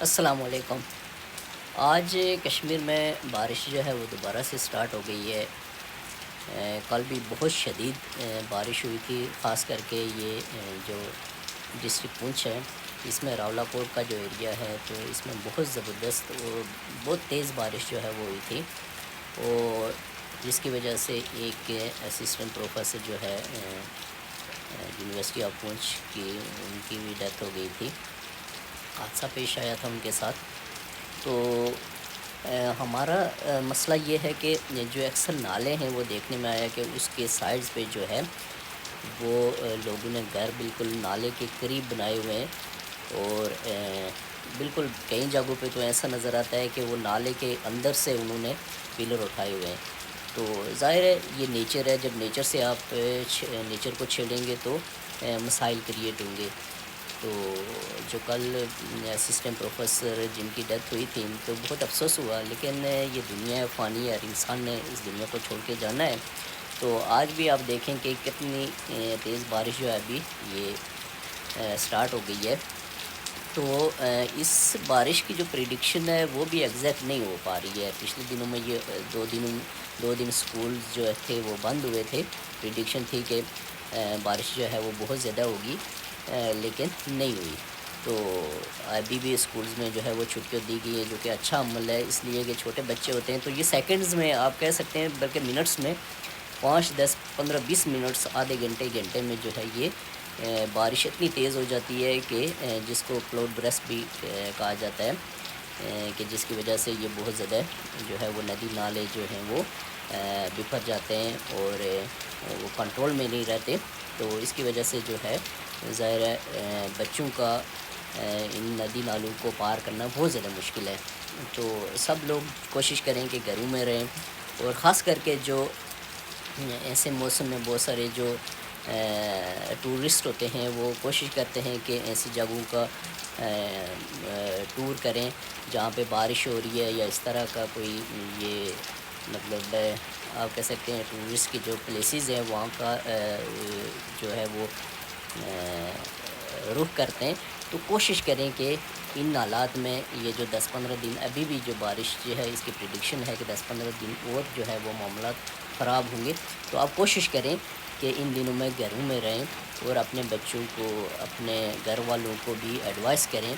السلام علیکم۔ آج کشمیر میں بارش جو ہے وہ دوبارہ سے سٹارٹ ہو گئی ہے۔ کل بھی بہت شدید بارش ہوئی تھی، خاص کر کے یہ جو ڈسٹرکٹ پونچھ ہے، اس میں راولا کوٹ کا جو ایریا ہے تو اس میں بہت زبردست اور بہت تیز بارش جو ہے وہ ہوئی تھی، اور جس کی وجہ سے ایک اسسٹنٹ پروفیسر جو ہے یونیورسٹی آف پونچھ کی، ان کی بھی ڈیتھ ہو گئی تھی۔ حادثہ پیش آیا تھا ان کے ساتھ۔ تو ہمارا مسئلہ یہ ہے کہ جو اکثر نالے ہیں وہ دیکھنے میں آیا کہ اس کے سائڈز پہ جو ہے وہ لوگوں نے گھر بالکل نالے کے قریب بنائے ہوئے ہیں، اور بالکل کئی جگہوں پہ تو ایسا نظر آتا ہے کہ وہ نالے کے اندر سے انہوں نے پلر اٹھائے ہوئے ہیں۔ تو ظاہر ہے یہ نیچر ہے، جب نیچر سے آپ نیچر کو چھیڑیں گے تو مسائل کریٹ ہوں گے۔ تو جو کل اسسٹنٹ پروفیسر جن کی ڈیتھ ہوئی تھی تو بہت افسوس ہوا، لیکن یہ دنیا فانی ہے اور انسان نے اس دنیا کو چھوڑ کے جانا ہے۔ تو آج بھی آپ دیکھیں کہ کتنی تیز بارش جو ہے ابھی یہ سٹارٹ ہو گئی ہے۔ تو اس بارش کی جو پریڈکشن ہے وہ بھی ایگزیکٹ نہیں ہو پا رہی ہے۔ پچھلے دنوں میں یہ دو دن سکول جو تھے وہ بند ہوئے تھے، پریڈکشن تھی کہ بارش جو ہے وہ بہت زیادہ ہوگی، لیکن نہیں ہوئی۔ تو ابھی بھی اسکولز میں جو ہے وہ چھٹیاں دی گئی ہیں، جو کہ اچھا عمل ہے، اس لیے کہ چھوٹے بچے ہوتے ہیں تو یہ سیکنڈز میں آپ کہہ سکتے ہیں، بلکہ منٹس میں 5 10 15 20 منٹس، آدھے گھنٹے میں جو ہے یہ بارش اتنی تیز ہو جاتی ہے کہ جس کو کلاؤڈ برسٹ بھی کہا جاتا ہے، کہ جس کی وجہ سے یہ بہت زیادہ جو ہے وہ ندی نالے جو ہیں وہ بکھر جاتے ہیں اور وہ کنٹرول میں نہیں رہتے۔ تو اس کی وجہ سے جو ہے ظاہر ہے بچوں کا ان ندی نالوں کو پار کرنا بہت زیادہ مشکل ہے۔ تو سب لوگ کوشش کریں کہ گھروں میں رہیں، اور خاص کر کے جو ایسے موسم میں بہت سارے جو ٹورسٹ ہوتے ہیں وہ کوشش کرتے ہیں کہ ایسی جگہوں کا ٹور کریں جہاں پہ بارش ہو رہی ہے، یا اس طرح کا کوئی یہ مطلب آپ کہہ سکتے ہیں ٹورسٹ کی جو پلیسز ہیں وہاں کا جو ہے وہ رخ کرتے ہیں۔ تو کوشش کریں کہ ان حالات میں یہ جو 10 15 دن ابھی بھی جو بارش جو ہے اس کی پریڈکشن ہے کہ 10 15 دن اور جو ہے وہ معاملات خراب ہوں گے، تو آپ کوشش کریں کہ ان دنوں میں گھروں میں رہیں، اور اپنے بچوں کو، اپنے گھر والوں کو بھی ایڈوائز کریں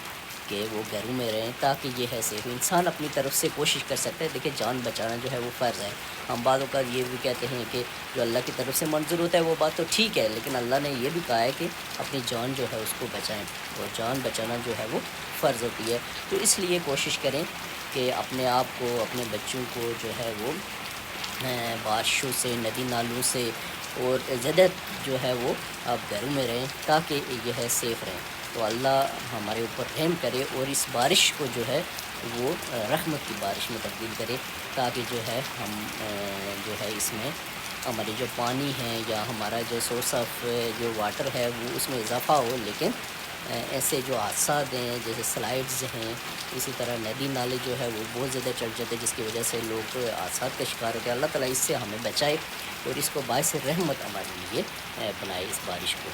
کہ وہ گھروں میں رہیں، تاکہ یہ ہے سیف انسان اپنی طرف سے کوشش کر سکتا ہے۔ دیکھیں جان بچانا جو ہے وہ فرض ہے۔ ہم بعض اوقات یہ بھی کہتے ہیں کہ جو اللہ کی طرف سے منظور ہوتا ہے وہ بات تو ٹھیک ہے، لیکن اللہ نے یہ بھی کہا ہے کہ اپنی جان جو ہے اس کو بچائیں، اور جان بچانا جو ہے وہ فرض ہوتی ہے۔ تو اس لیے کوشش کریں کہ اپنے آپ کو، اپنے بچوں کو جو ہے وہ بارشوں سے، ندی نالوں سے، اور زیادہ جو ہے وہ آپ گھروں میں رہیں تاکہ یہ ہے سیف رہیں۔ تو اللہ ہمارے اوپر رحم کرے اور اس بارش کو جو ہے وہ رحمت کی بارش میں تبدیل کرے، تاکہ جو ہے ہم جو ہے اس میں ہماری جو پانی ہے یا ہمارا جو سورس آف جو واٹر ہے وہ اس میں اضافہ ہو، لیکن ایسے جو حادثات ہیں جیسے سلائڈز ہیں، اسی طرح ندی نالے جو ہے وہ بہت زیادہ چڑھ جاتے ہیں، جس کی وجہ سے لوگ حادثات کا شکار ہوتے ہیں۔ اللہ تعالیٰ اس سے ہمیں بچائے اور اس کو باعث رحمت ہمارے لیے بنائے اس بارش کو۔